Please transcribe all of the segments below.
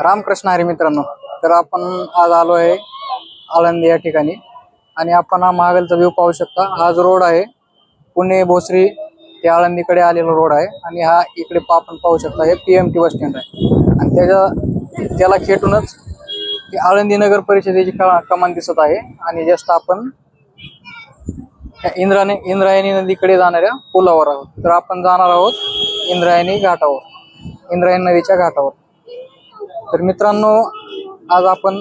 रामकृष्ण हरी मित्रांनो, तर आपण आज आलो आहे आळंदी या ठिकाणी आणि आपण हा मागलचा व्ह्यू पाहू शकता। हा जो रोड आहे पुणे भोसरी ते आळंदीकडे आलेला रोड आहे आणि हा इकडे आपण पाहू शकता हे पीएमटी बस स्टँड आहे आणि त्याला खेटूनच आळंदी नगर परिषदेची कमान दिसत आहे आणि जस्ट आपण इंद्रायणी नदीकडे जाणाऱ्या पुलावर आहोत। तर आपण जाणार आहोत इंद्रायणी नदीच्या घाटावर। तर मित्रांनो, आज आपण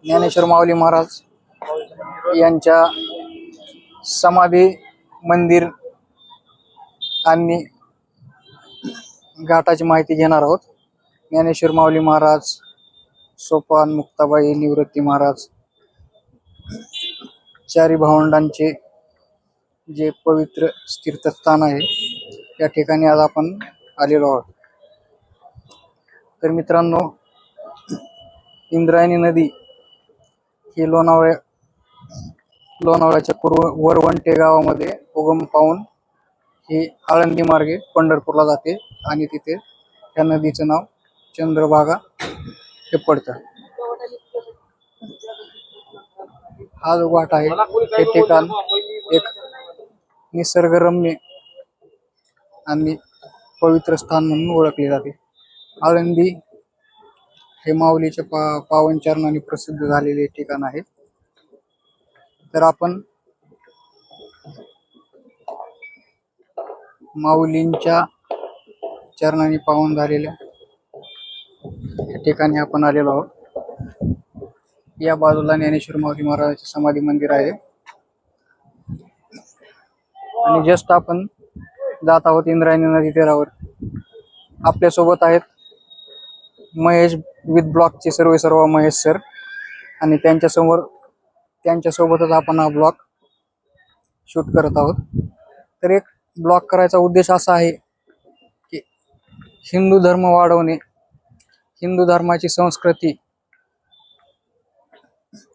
ज्ञानेश्वर माऊली महाराज यांच्या समाधी मंदिर आणि घाटाची माहिती घेणार आहोत। ज्ञानेश्वर माऊली महाराज, सोपान मुक्ताबाई, निवृत्ती महाराज, चारी भावंडांचे जे पवित्र तीर्थस्थान आहे त्या ठिकाणी आज आपण आलेलो आहोत। तर मित्रांनो, इंद्रायणी नदी ही लोणावळ्याच्या वरवंटे गावामध्ये उगम पावून ही आळंदी मार्गे पंढरपूरला जाते आणि तिथे त्या नदीचं नाव चंद्रभागा हे पडतं। हा जो घाट आहे हे ठिकाण एक निसर्गरम्य आणि पवित्र स्थान म्हणून ओळखले जाते। आळंदी हे माऊलीच्या पावन चरणांनी प्रसिद्ध झालेले ठिकाण आहे। तर आपण माऊलींच्या चरणांनी पावन झालेल्या ठिकाणी आपण आलेलो आहोत। या बाजूला ज्ञानेश्वर माऊली महाराजांचे समाधी मंदिर आहे आणि जस्ट आपण जात आहोत इंद्रायणी नदी तीरावर। आपल्या सोबत आहेत महेश विथ ब्लॉगचे सर्व महेश सर आणि त्यांच्यासोबतच आपण हा ब्लॉग शूट करत आहोत। तर एक ब्लॉग करायचा उद्देश असा आहे की हिंदू धर्म वाढवणे, हिंदू धर्माची संस्कृती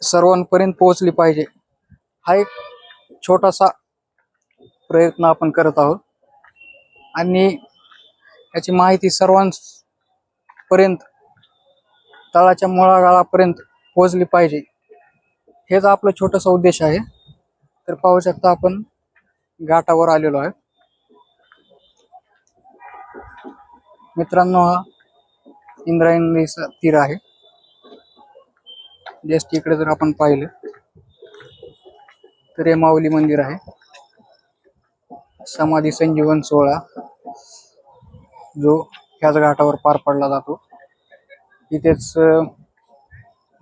सर्वांपर्यंत पोहोचली पाहिजे, हा एक छोटासा प्रयत्न आपण करत आहोत आणि याची माहिती सर्वांपर्यंत तळाच्या मुळागाळापर्यंत पोहोचली पाहिजे, हेच आपला छोटासा उद्देश आहे। तर पाहू शकता आपण घाटावर आलेलो आहे। मित्रांनो, हा इंद्रायणी नदीचा तीर आहे। जस्ट इकडे जर आपण पाहिलं तर हे माऊली मंदिर आहे। समाधी संजीवन सोहळा जो ह्याच घाटावर पार पडला जातो, इथेच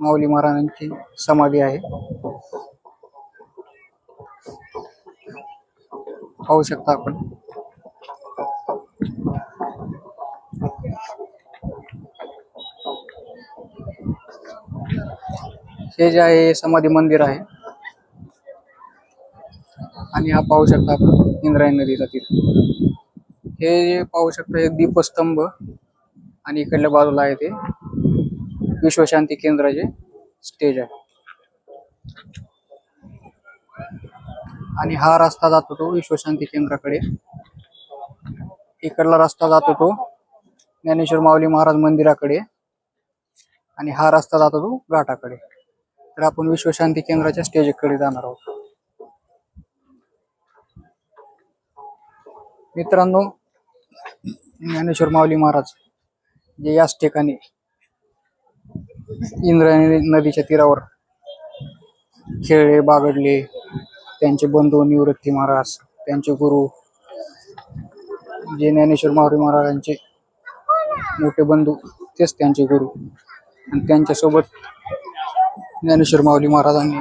माऊली महाराजांची समाधी आहे। पाहू शकता आपण हे जे आहे समाधी मंदिर आहे आणि हा पाहू शकता आपण इंद्रायणी नदीचा तीर। हे जे पाहू शकता हे दीपस्तंभ आणि इकडल्या बाजूला आहे ते विश्वशांती केंद्राचे स्टेज आहे आणि हा रस्ता जातो तो विश्वशांती केंद्राकडे। इकडला रस्ता जातो तो ज्ञानेश्वर माऊली महाराज मंदिराकडे आणि हा रस्ता जातो तो घाटाकडे। तर आपण विश्वशांती केंद्राच्या स्टेजकडे जाणार आहोत। मित्रांनो, ज्ञानेश्वर माऊली महाराज जे याच ठिकाणी इंद्रायणी नदीच्या तीरावर खेळले, बागडले, त्यांचे बंधू निवृत्ती महाराज, त्यांचे गुरु जे ज्ञानेश्वर माऊली महाराजांचे मोठे बंधू तेच त्यांचे गुरु आणि त्यांच्यासोबत ज्ञानेश्वर माऊली महाराजांनी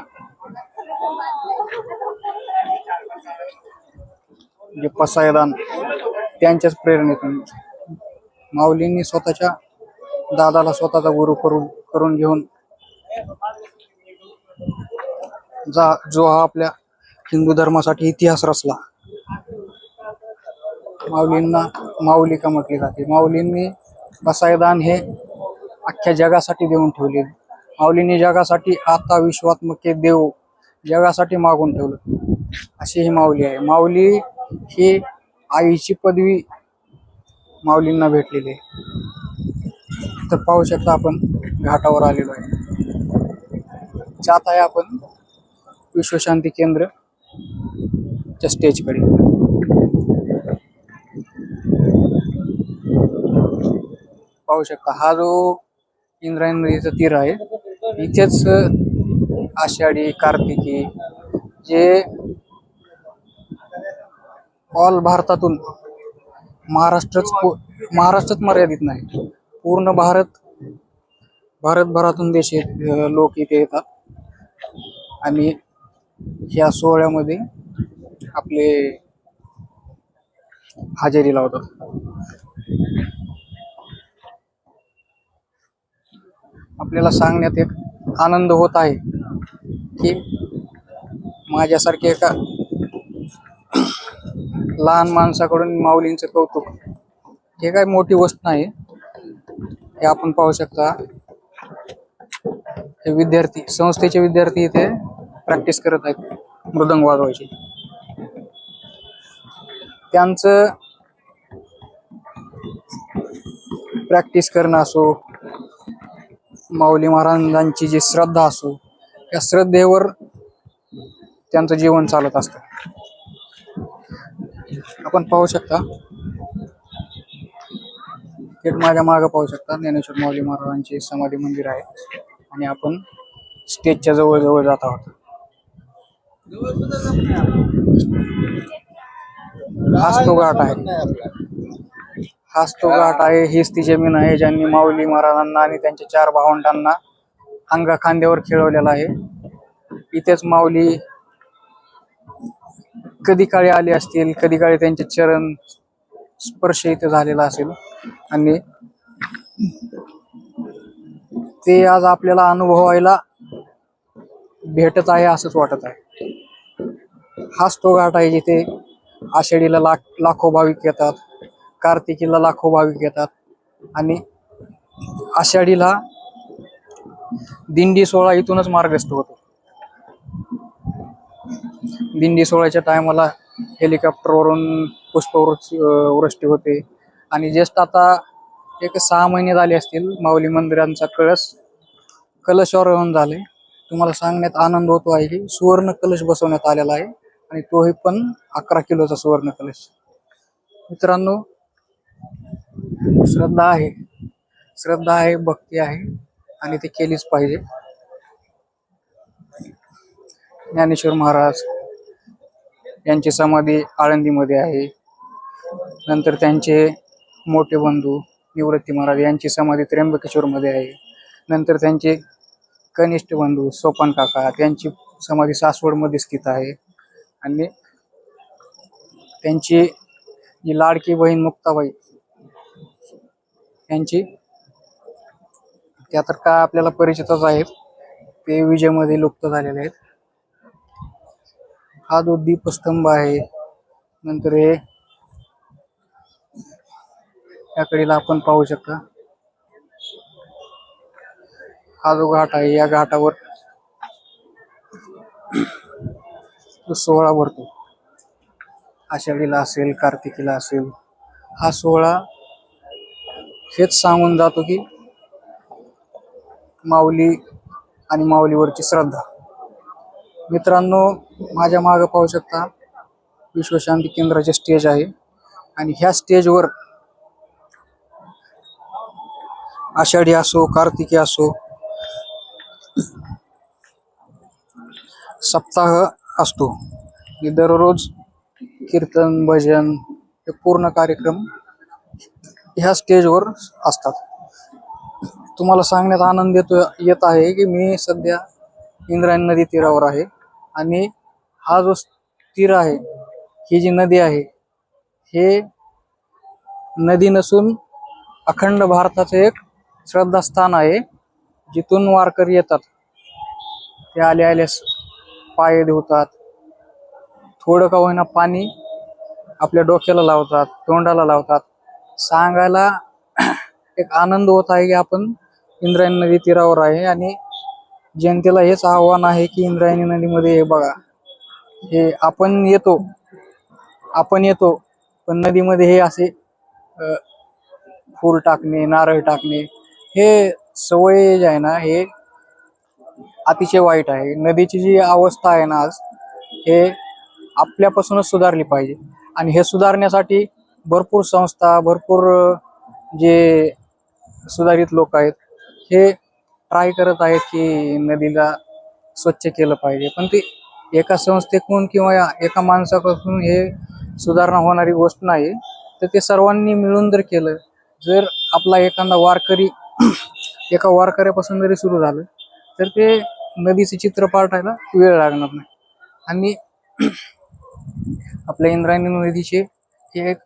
जे पसायदान त्यांच्याच प्रेरणेतून माऊलींनी स्वतःच्या दादाला स्वतःचा गुरु करून घेऊन जो हा आपल्या हिंदू धर्मासाठी इतिहास रचला। माऊलींना माऊली का म्हटले जाते? माऊलींनी पसायदान हे अख्ख्या जगासाठी देऊन ठेवले। माऊलींनी जगासाठी आता विश्वात्मके देव जगासाठी मागून ठेवलं, अशी ही माऊली आहे। माऊली ही आईची पदवी माऊलींना भेटलेली आहे। तर पाहू शकता आपण घाटावर आलेलो आहे. जात आहे आपण विश्वशांती केंद्र च्या स्टेजकडे. पाहू शकता हा जो इंद्रायणी नदीचा तीर आहे, इथेच आषाढी कार्तिकी जे ऑल भारतातून महाराष्ट्रात मर्यादित नाही, पूर्ण भारतभरातून लोक इथे येतात आणि या सोहळ्यामध्ये आपले हजेरी लावतात. आपल्याला सांगण्यात एक आनंद होत आहे की माझ्यासारखे एका लहान माणसाकडून माऊलींचं कौतुक हे काही मोठी गोष्ट नाही. हे आपण पाहू शकता, हे विद्यार्थी संस्थेचे विद्यार्थी इथे प्रॅक्टिस करत आहेत मृदंग वाजवायची. त्यांचं प्रॅक्टिस करणं असो, माऊली महाराजांची जी श्रद्धा असो, या श्रद्धेवर त्यांचं जीवन चालत असतं. आपण पाहू शकता, थेट माझ्या मागे पाहू शकता ज्ञानेश्वर माऊली महाराजांचे समाधी मंदिर आहे आणि आपण स्टेजच्या जवळ जात आहोत. हाच तो घाट आहे, हीच ती जमीन आहे ज्यांनी माऊली महाराजांना आणि त्यांच्या 4 भावंडांना अंगा खांद्यावर खेळवलेला आहे. इथेच माऊली कधी काळी आले असतील, कधी काळी त्यांचे चरण स्पर्श इथे झालेला असेल आणि ते आज आपल्याला अनुभवायला भेटत आहे असंच वाटत आहे. हाच तो घाट आहे जिथे आषाढीला लाखो भाविक येतात, कार्तिकीला लाखो भाविक येतात आणि आषाढीला दिंडी सोहळा इथूनच मार्गस्थ होतो. दिंडी सोहळ्याच्या टायमाला हेलिकॉप्टरवरून पुष्पवृष्टी होते आणि जस्ट आता एक 6 महिने झाले असतील माऊली मंदिरांचा कलशारोहण झाले. तुम्हाला सांगण्यात आनंद होतो आहे की सुवर्ण कलश बसवण्यात आलेला आहे आणि तोही पण 11 किलोचा सुवर्ण कलश. मित्रांनो, श्रद्धा आहे, भक्ती आहे आणि ते केलीच पाहिजे. ज्ञानेश्वर महाराज यांची समाधी आळंदीमध्ये आहे. नंतर त्यांचे मोठे बंधू निवृत्ती महाराज यांची समाधी त्र्यंबकेश्वर मध्ये आहे. नंतर त्यांचे कनिष्ठ बंधू सोपान काका त्यांची समाधी सासवड मध्ये स्थित आहे आणि त्यांची जी लाडकी बहीण मुक्ताबाई यांची त्या तर काय आपल्याला परिचितच आहेत, ते विजेमध्ये लुप्त झालेले आहेत. हा जो दीपस्तंभ आहे, नंतर हे याकडीला आपण पाहू शकता, हा जो घाट आहे या घाटावर जो सोहळा भरतो, आषाढीला असेल, कार्तिकीला असेल, हा सोहळा हेच सांगून जातो की माऊली आणि माऊलीवरची श्रद्धा. मित्रांनो, माझ्या मागे पाहू शकता विश्वशांती केंद्राचे स्टेज आहे आणि ह्या स्टेजवर आषाढी असो, कार्तिकी असो, सप्ताह असतो. दररोज कीर्तन, भजन हे पूर्ण कार्यक्रम ह्या स्टेजवर असतात. तुम्हाला सांगण्यात आनंद येत आहे की मी सध्या इंद्रायणी नदी तीरावर आहे आणि हा जो तीर आहे, ही जी नदी आहे, हे नदी नसून अखंड भारताचे एक श्रद्धास्थान आहे, जिथून वारकरी येतात. ते आले पाय धुतात, थोडं का होईना पाणी आपल्या डोक्याला लावतात, तोंडाला लावतात. सांगायला एक आनंद होत आहे की आपण इंद्रायणी नदी तीरावर आहे आणि जनतेला हेच आव्हान आहे की इंद्रायणी नदीमध्ये हे बघा, हे आपण येतो पण नदीमध्ये हे असे फूल टाकणे, नारळ टाकणे हे सवय जे आहे ना हे अतिशय वाईट आहे. नदीची जी अवस्था आहे ना आज, हे आपल्यापासूनच सुधारली पाहिजे. आणि हे सुधारण्यासाठी भरपूर संस्था, भरपूर जे सुधारित लोक आहेत हे ट्राय करत आहेत की नदीला स्वच्छ केलं पाहिजे. पण ते एका संस्थेकडून किंवा एका माणसापासून हे सुधारणा होणारी गोष्ट नाही. तर ते सर्वांनी मिळून जर केलं, जर आपला एखादा वारकरी एका वारकऱ्यापासून जरी सुरू झालं, तर ते नदीचे चित्र पालटायला वेळ लागणार नाही. आणि आपल्या इंद्रायणी नदीचे हे एक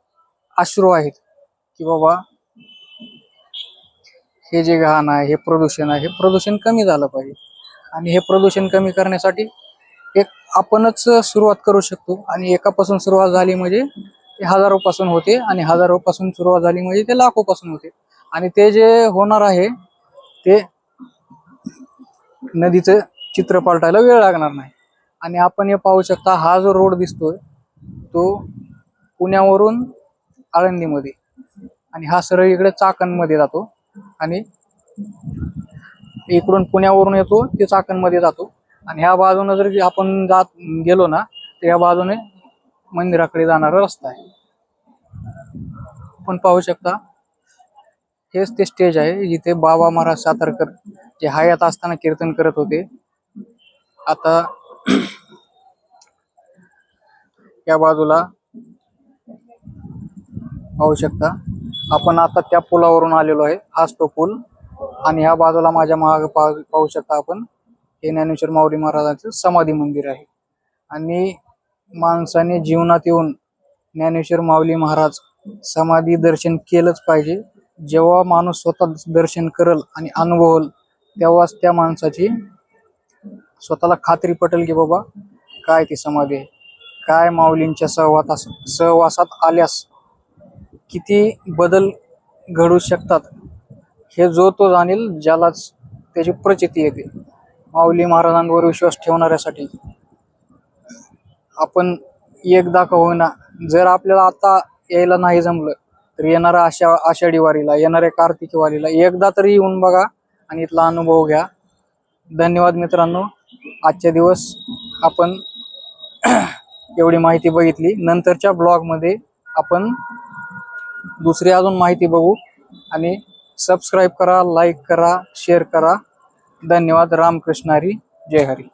अश्रू आहेत की बाबा हे जे घाण आहे, हे प्रदूषण आहे, हे प्रदूषण कमी झालं पाहिजे. आणि हे प्रदूषण कमी करण्यासाठी एक आपणच सुरुवात करू शकतो. आणि एकापासून सुरुवात झाली म्हणजे ते हजारोपासून होते, आणि हजारोपासून सुरुवात झाली म्हणजे ते लाखोपासून होते. आणि ते जे होणार आहे ते नदीचं चित्र पालटायला वेळ लागणार नाही. आणि आपण हे पाहू शकता, हा जो रोड दिसतोय तो पुण्यावरून आळंदीमध्ये, आणि हा सरळ इकडे चाकणमध्ये जातो. आणि इकडून पुण्यावरून येतो ते चाकणमध्ये जातो. आणि ह्या बाजूने जर आपण जात गेलो ना, तर या बाजूने मंदिराकडे जाणारा रस्ता आहे. आपण पाहू शकता, हेच ते स्टेज आहे जिथे बाबा महाराज सातारकर जे हयात असताना कीर्तन करत होते. आता या बाजूला पाहू शकता, आपण आता त्या पुलावरून आलेलो आहे. हाच तो पूल. आणि ह्या बाजूला माझ्या मागे पाहू शकता आपण, हे ज्ञानेश्वर माऊली महाराजांचं समाधी मंदिर आहे. आणि माणसाने जीवनात येऊन ज्ञानेश्वर माऊली महाराज समाधी दर्शन केलंच पाहिजे. जेव्हा माणूस स्वतः दर्शन करल आणि अनुभवल, तेव्हाच त्या माणसाची स्वतःला खात्री पटेल की बाबा काय ती समाधी आहे, काय माऊलींच्या सहवासात आल्यास किती बदल घडू शकतात, हे जो तो जाणील ज्यालाच त्याची प्रचिती येते. माऊली महाराजांवर विश्वास ठेवणाऱ्यासाठी आपण एकदा का होईना, जर आपल्याला आता यायला नाही जमलं तर येणाऱ्या आषाढी वारीला, येणाऱ्या कार्तिकी वारीला एकदा तरी येऊन बघा आणि इथला अनुभव घ्या. धन्यवाद मित्रांनो. आजच्या दिवस आपण एवढी माहिती बघितली. नंतरच्या ब्लॉगमध्ये आपण दुसरी अजून माहिती बघू. आणि सबस्क्राईब करा, लाईक करा, शेअर करा. धन्यवाद. रामकृष्ण हरी. जय हरी.